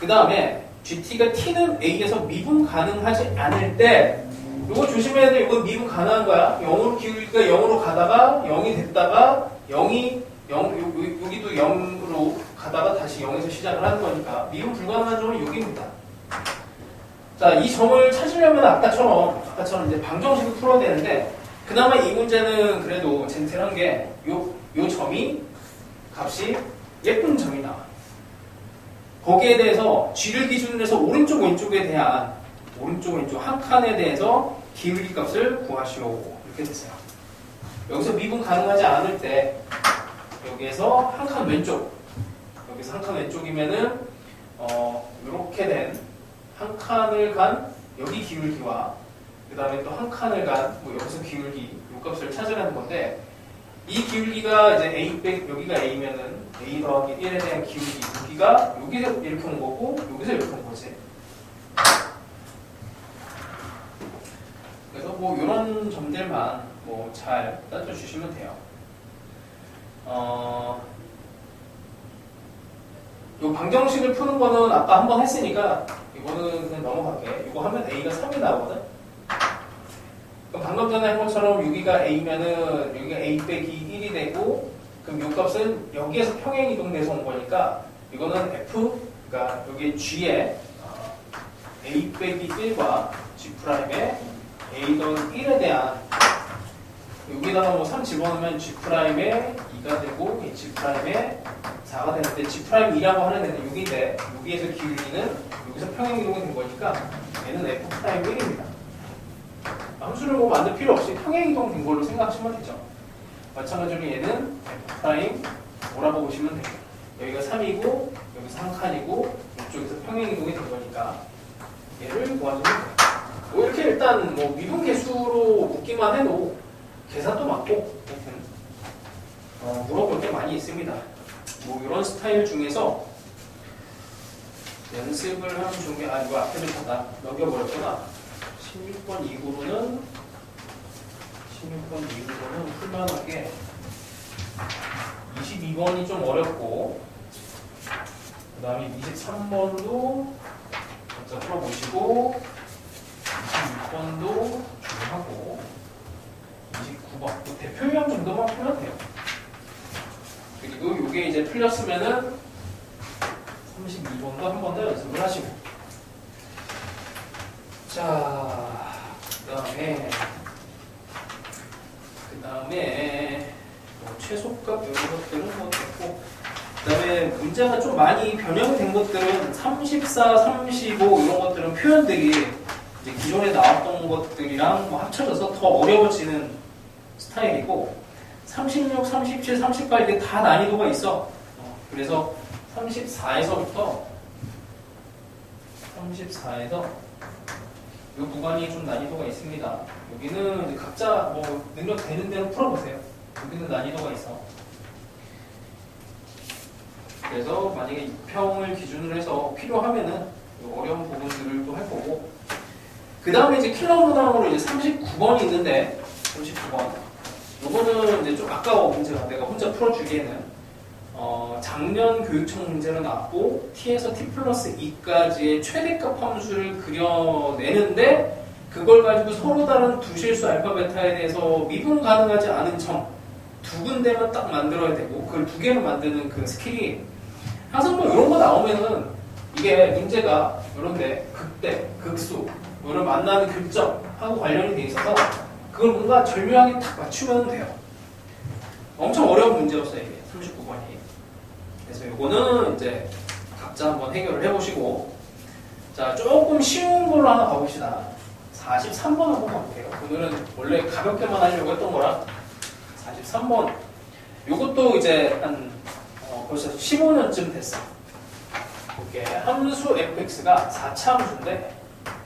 그 다음에 GT가 T는 A에서 미분 가능하지 않을 때 이거 조심해야 돼. 이건 미분 가능한 거야. 0으로 기울기가 0으로 가다가 0이 됐다가 0이 0, 여기도 0으로 가다가 다시 0에서 시작을 하는 거니까 미분 불가능한 점은 여기입니다. 자, 이 점을 찾으려면 아까처럼 이제 방정식을 풀어야 되는데 그나마 이 문제는 그래도 젠틀한 게 요 점이 값이 예쁜 점이 나와. 거기에 대해서 G를 기준으로 해서 오른쪽 왼쪽에 대한 오른쪽 왼쪽 한 칸에 대해서 기울기 값을 구하시오. 이렇게 됐어요. 여기서 미분 가능하지 않을 때 여기에서 한 칸 왼쪽 여기서 한 칸 왼쪽이면은 이렇게 된 한 칸을 간 여기 기울기와 그 다음에 또 한 칸을 간 뭐 여기서 기울기 이 값을 찾으라는 건데 이 기울기가 이제 A 빼 여기가 A면은 A 더하기 1에 대한 기울기 여기가 여기서 이렇게 온 거고 여기서 이렇게 온 거지. 그래서 뭐 이런 점들만 뭐 잘 따져주시면 돼요. 요 방정식을 푸는 거는 아까 한번 했으니까 이거는 그냥 넘어갈게. 이거 하면 A가 3이 나오거든. 그럼 방금 전에 한 것처럼 여기가 A면은 여기가 A 빼기 1이 되고 그럼 요 값은 여기에서 평행 이동돼서 온 거니까 이거는 F 그러니까 여기 G에 A 빼기 1과 G'의 A 더하기 1에 대한 여기다가 뭐 3 집어넣으면 G'의 2가 되고 G'의 4가 되는데 G'이라고 하는 애는 여기인데 여기에서 기울기는 여기서 평행 이동이 된 거니까 얘는 F'1입니다. 함수를 뭐 만들 필요 없이 평행 이동 된 걸로 생각하시면 되죠. 마찬가지로 얘는 F' 뭐라고 보시면 돼요. 여기가 3이고 여기서 한 칸이고 이쪽에서 평행 이동이 된 거니까 얘를 구하시면 돼요. 뭐 이렇게 일단 뭐 미분 계수로 묶기만 해도 계산도 맞고 물어볼 게 많이 있습니다. 뭐 이런 스타일 중에서 연습을 하는 중에 이거 앞에를 다 넘겨버렸구나. 16번 이후로는 풀만하게 22번이 좀 어렵고 그 다음에 23번도 먼저 풀어보시고 26번도 중요하고 29번 대표 유형 정도만 풀면 돼요. 그리고 이게 이제 풀렸으면은 32번도 한 번 더 연습을 하시고 자 그 다음에 뭐 최소값 이런 것들은 뭐 됐고 그 다음에 문제가 좀 많이 변형된 것들은 34, 35 이런 것들은 표현들이 이제 기존에 나왔던 것들이랑 뭐 합쳐져서 더 어려워지는 스타일이고 36, 37, 38 이게 다 난이도가 있어. 그래서 34에서 이 구간이 좀 난이도가 있습니다. 여기는 이제 각자 뭐 능력 되는 대로 풀어보세요. 여기는 난이도가 있어. 그래서 만약에 6평을 기준으로 해서 필요하면은 어려운 부분들을 또 할 거고, 그 다음에 이제 킬러문항으로 이제 39번이 있는데, 39번. 요거는 이제 좀 아까워 문제가 내가 혼자 풀어주기에는 작년 교육청 문제로 나왔고 t에서 t 플러스 2까지의 최대값 함수를 그려내는데 그걸 가지고 서로 다른 두 실수 알파 베타에 대해서 미분 가능하지 않은 점 두 군데만 딱 만들어야 되고 그걸 두 개를 만드는 그 스킬이 항상 뭐 이런 거 나오면은 이게 문제가 이런데 극대, 극수 이런 만나는 교점하고 관련이 돼 있어서 그걸 뭔가 절묘하게 딱 맞추면 돼요. 엄청 어려운 문제였어요 이게 39번이. 그래서 이거는 이제 각자 한번 해결을 해보시고, 자 조금 쉬운 걸로 하나 가봅시다. 43번 한번 가볼게요. 오늘은 원래 가볍게만 하려고 했던 거라 43번. 이것도 이제 한 벌써 15년쯤 됐어. 이렇게 함수 fx가 4차 함수인데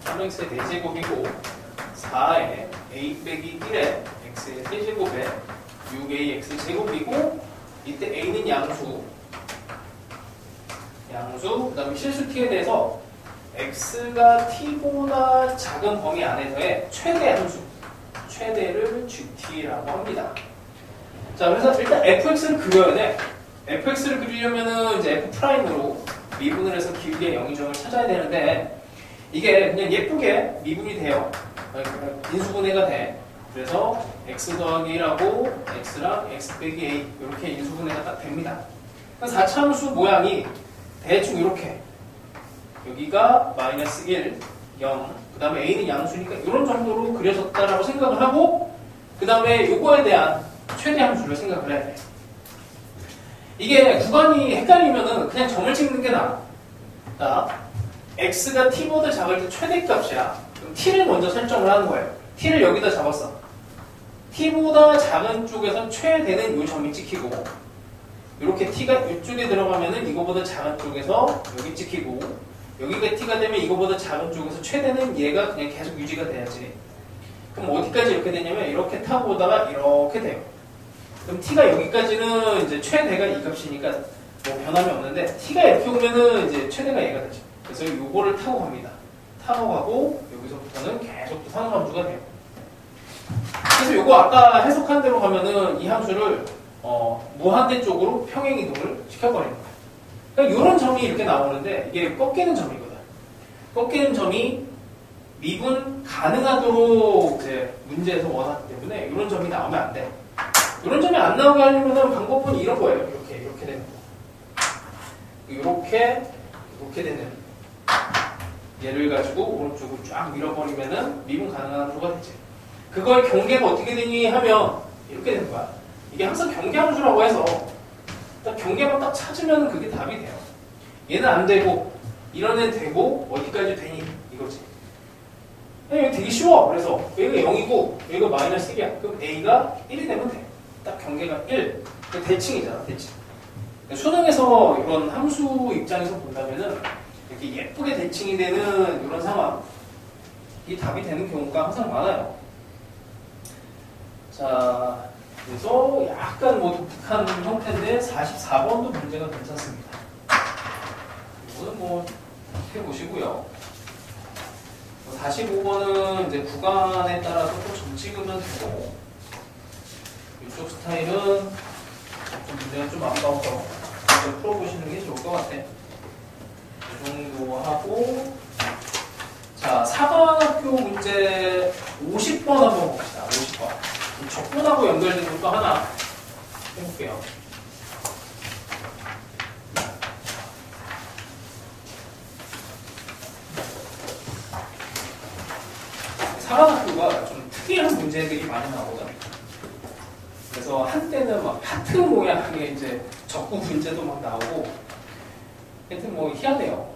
3x의 대제곱이고 4에 a 빼기 1에 x의 세제곱에 6ax 제곱이고 이때 a는 양수, 그 다음에 실수 t에 대해서 x가 t보다 작은 범위 안에서의 최대 함수, 최대를 gt라고 합니다. 자, 그래서 일단 fx를 그려야 돼. fx를 그리려면은 이제 f'으로 미분을 해서 길게 영의점을 찾아야 되는데 이게 그냥 예쁘게 미분이 돼요. 인수분해가 돼. 그래서 x 더하기 1하고 x랑 x 빼기 a 이렇게 인수분해가 딱 됩니다. 4차 함수 모양이 대충 이렇게 여기가 마이너스 1, 0, 그 다음에 a는 양수니까 이런 정도로 그려졌다라고 생각을 하고 그 다음에 요거에 대한 최대 함수를 생각을 해야 돼. 이게 구간이 헷갈리면은 그냥 점을 찍는 게 나아. 자, x가 t보다 작을 때 최대값이야. 그럼 t를 먼저 설정을 하는 거예요. t를 여기다 잡았어. t보다 작은 쪽에서 최대는 이 점이 찍히고 이렇게 t가 이쪽에 들어가면은 이거보다 작은 쪽에서 여기 찍히고 여기가 t가 되면 이거보다 작은 쪽에서 최대는 얘가 그냥 계속 유지가 돼야지. 그럼 어디까지 이렇게 되냐면 이렇게 타고 오다가 이렇게 돼요. 그럼 t가 여기까지는 이제 최대가 이 값이니까 뭐 변함이 없는데 t가 이렇게 오면은 이제 최대가 얘가 되죠. 그래서 요거를 타고 갑니다. 타고 가고 여기서부터는 계속 상함수가 돼요. 그래서 요거 아까 해석한 대로 가면은 이 함수를 무한대 쪽으로 평행 이동을 시켜버리는 거예요. 그러니까 이런 점이 이렇게 나오는데 이게 꺾이는 점이거든. 꺾이는 점이 미분 가능하도록 이제 문제에서 원하기 때문에 이런 점이 나오면 안 돼. 이런 점이 안 나오게 하려면 방법은 이런 거예요. 이렇게 되는 거. 이렇게 되는 얘를 가지고 오른쪽으로 쫙 밀어버리면은 미분 가능한 함수가 되지. 그걸 경계가 어떻게 되니 하면 이렇게 되는 거야. 이게 항상 경계 함수라고 해서 딱 경계만 딱 찾으면 그게 답이 돼요. 얘는 안 되고 이런 애는 되고 어디까지 되니 이거지. 이거 되게 쉬워. 그래서 여기가 0이고 여기가 마이너스 1이야. 그럼 a가 1이 되면 돼. 딱 경계가 1. 대칭이잖아. 대칭. 수능에서 이런 함수 입장에서 본다면은 이렇게 예쁘게 대칭이 되는 이런 상황, 이 답이 되는 경우가 항상 많아요. 자, 그래서 약간 뭐 독특한 형태인데 44번도 문제가 괜찮습니다. 이거는 뭐 해보시고요. 45번은 이제 구간에 따라서 또 점 찍으면 되고, 이쪽 스타일은 좀 문제가 좀 아까워서 풀어보시는 게 좋을 것 같아. 이 정도 하고, 자, 사관학교 문제 50번 한번 봅시다. 50번. 적분하고 연결된 것도 하나 해볼게요. 사관학교가 좀 특이한 문제들이 많이 나오거든. 그래서 한때는 막 하트 모양의 이제 적분 문제도 막 나오고, 하여튼 뭐 희한해요.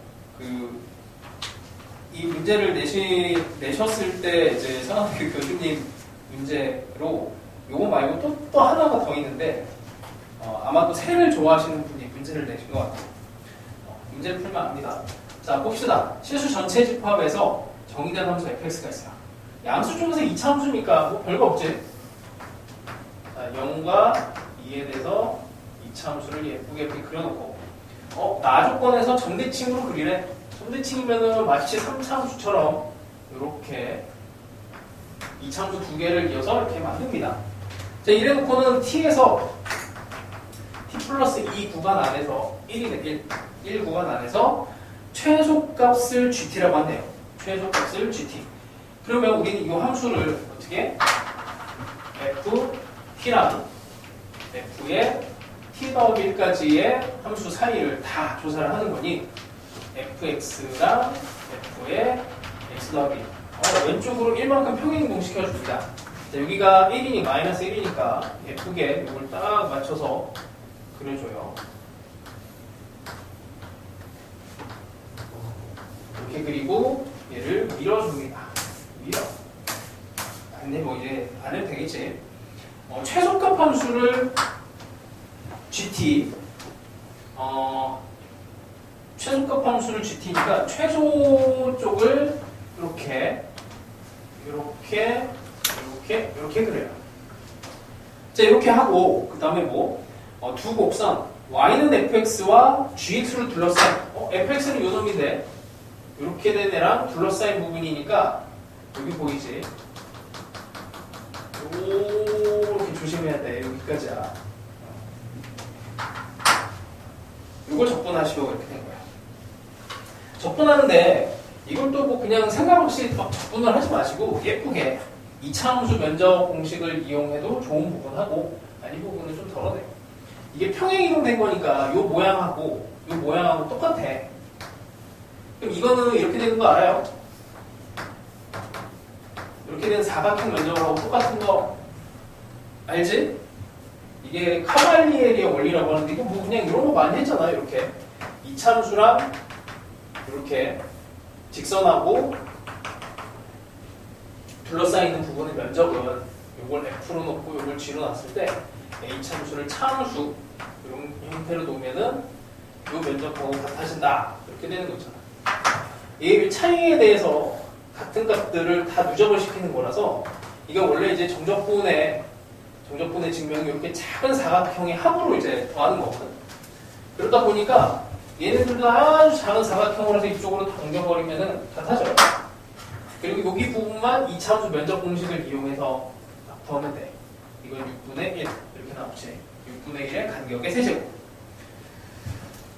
이 문제를 내셨을 때 이제 사관학교 교수님 문제로 요거 말고 또 하나가 더 있는데 아마도 새를 좋아하시는 분이 문제를 내신 것 같아요. 문제를 풀면 압니다. 자, 봅시다. 실수 전체 집합에서 정의된 함수 fx가 있어요. 함수 중에서 2차 함수니까 뭐 별거 없지. 자, 0과 2에 대해서 2차 함수를 예쁘게 그려놓고 나 조건에서 점대칭으로 그리래. 점대칭이면은 마치 3차 함수처럼 이렇게 2차 함수 두 개를 이어서 이렇게 만듭니다. 자, 이래놓고는 t에서 t 플러스 2 구간 안에서 1 구간 안에서 최소값을 gt라고 한대요. 최소값을 gt. 그러면 우리는 이 함수를 어떻게 ft랑 f의 t 더하기 1까지의 함수 사이를 다 조사를 하는 거니 fx랑 f의 x 더하기 왼쪽으로 1만큼 평행 이동시켜줍니다. 자, 여기가 1이니 마이너스 1이니까 예쁘게 이걸 딱 맞춰서 그려줘요. 이렇게 그리고 얘를 밀어줍니다. 밀어. 근데 뭐 이제 안 해도 되겠지. 최소값 함수를 gt 최소값 함수를 gt니까 최소 쪽을 이렇게 그래요. 자, 이렇게 하고 그 다음에 두 곡선 y는 fx와 gx를 둘러싸인 fx는 요 놈인데 이렇게 된 애랑 둘러싸인 부분이니까 여기 보이지? 이렇게 조심해야 돼. 여기까지야. 이걸 적분하시오. 이렇게 된 거야. 적분하는데 이걸 또 뭐 그냥 생각 없이 막 적분을 하지 마시고 예쁘게 2차 함수 면적 공식을 이용해도 좋은 부분하고 아닌 부분은 좀 덜어내요. 이게 평행 이동된 거니까 요 모양하고 똑같아. 그럼 이거는 이렇게 되는 거 알아요? 이렇게 된 사각형 면적하고 똑같은 거 알지? 이게 카발리에리의 원리라고 하는데 이거 뭐 그냥 이런 거 많이 했잖아요. 이렇게 2차 함수랑 이렇게 직선하고 둘러싸이는 부분의 면적은 이걸 f로 놓고 이걸 g로 놨을 때 a차 함수를 차함수 이런 형태로 놓으면은 이 면적하고 같아진다. 이렇게 되는 거잖아. 이 차이에 대해서 같은 값들을 다 누적을 시키는 거라서 이게 원래 이제 정적분의 증명이 이렇게 작은 사각형의 합으로 이제 더하는 거거든. 그러다 보니까 얘네들도 아주 작은 사각형으로 해서 이쪽으로 당겨버리면은 같아져요. 그리고 여기 부분만 2차 함수 면적 공식을 이용해서 더하면 돼. 이건 6분의 1 이렇게 나오지. 6분의 1의 간격의 세제곱.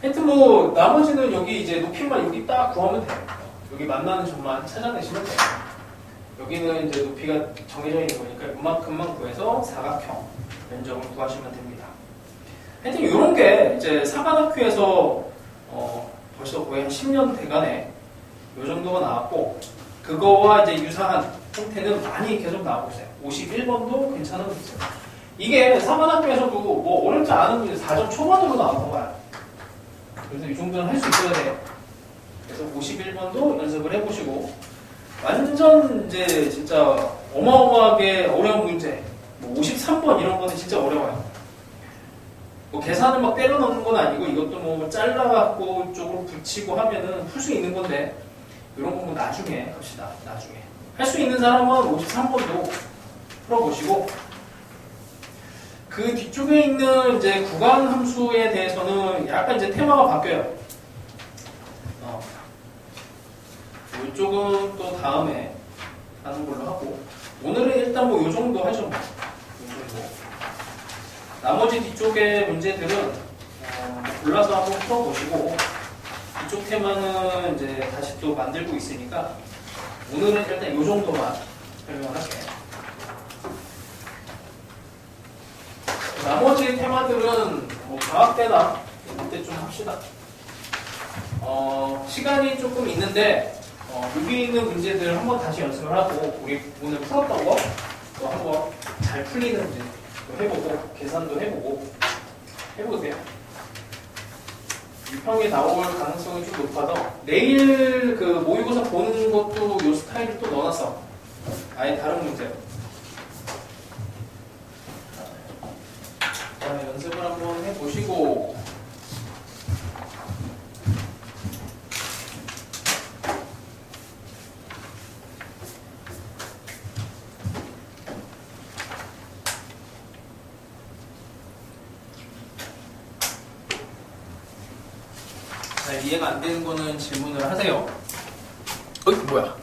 하여튼 뭐 나머지는 여기 이제 높이만 여기 딱 구하면 돼요. 여기 만나는 점만 찾아내시면 돼요. 여기는 이제 높이가 정해져 있는 거니까 이만큼만 구해서 사각형 면적을 구하시면 됩니다. 하여튼 이런 게 이제 사관학교에서 벌써 거의 한 10년 대간에 이 정도가 나왔고 그거와 이제 유사한 형태는 많이 계속 나오고 있어요. 51번도 괜찮은 거 있어요. 이게 사관학교에서도 뭐 어렵지 않은 문제 4점 초반으로 나왔던 거야. 그래서 이 정도는 할 수 있어야 돼요. 그래서 51번도 연습을 해보시고 완전 이제 진짜 어마어마하게 어려운 문제 뭐 53번 이런 거는 진짜 어려워요. 뭐 계산을 막 때려 넣는 건 아니고 이것도 뭐 잘라갖고 이쪽으로 붙이고 하면은 풀 수 있는 건데 이런 건 뭐 나중에 합시다. 나중에 할 수 있는 사람은 53번도 풀어보시고 그 뒤쪽에 있는 이제 구간 함수에 대해서는 약간 이제 테마가 바뀌어요. 이쪽은 또 다음에 하는 걸로 하고 오늘은 일단 뭐 이 정도 하죠. 요 정도. 나머지 뒤쪽의 문제들은 골라서 한번 풀어보시고 이쪽 테마는 이제 다시 또 만들고 있으니까 오늘은 일단 이 정도만 설명을 할게요. 나머지 테마들은 뭐 방학 때나 이때 좀 합시다. 시간이 조금 있는데 여기 있는 문제들 한번 다시 연습을 하고 우리 오늘 풀었던 거 또 한번 잘 풀리는지 또 해보고 계산도 해보고 돼요. 유평에 나올 가능성이 좀 높아서 내일 그 모의고사 보는 것도 이 스타일을 또 넣어놨어. 아예 다른 문제로. 자, 연습을 한번 해보시고 네, 이해가 안 되는 거는 질문을 하세요. 어이, 뭐야.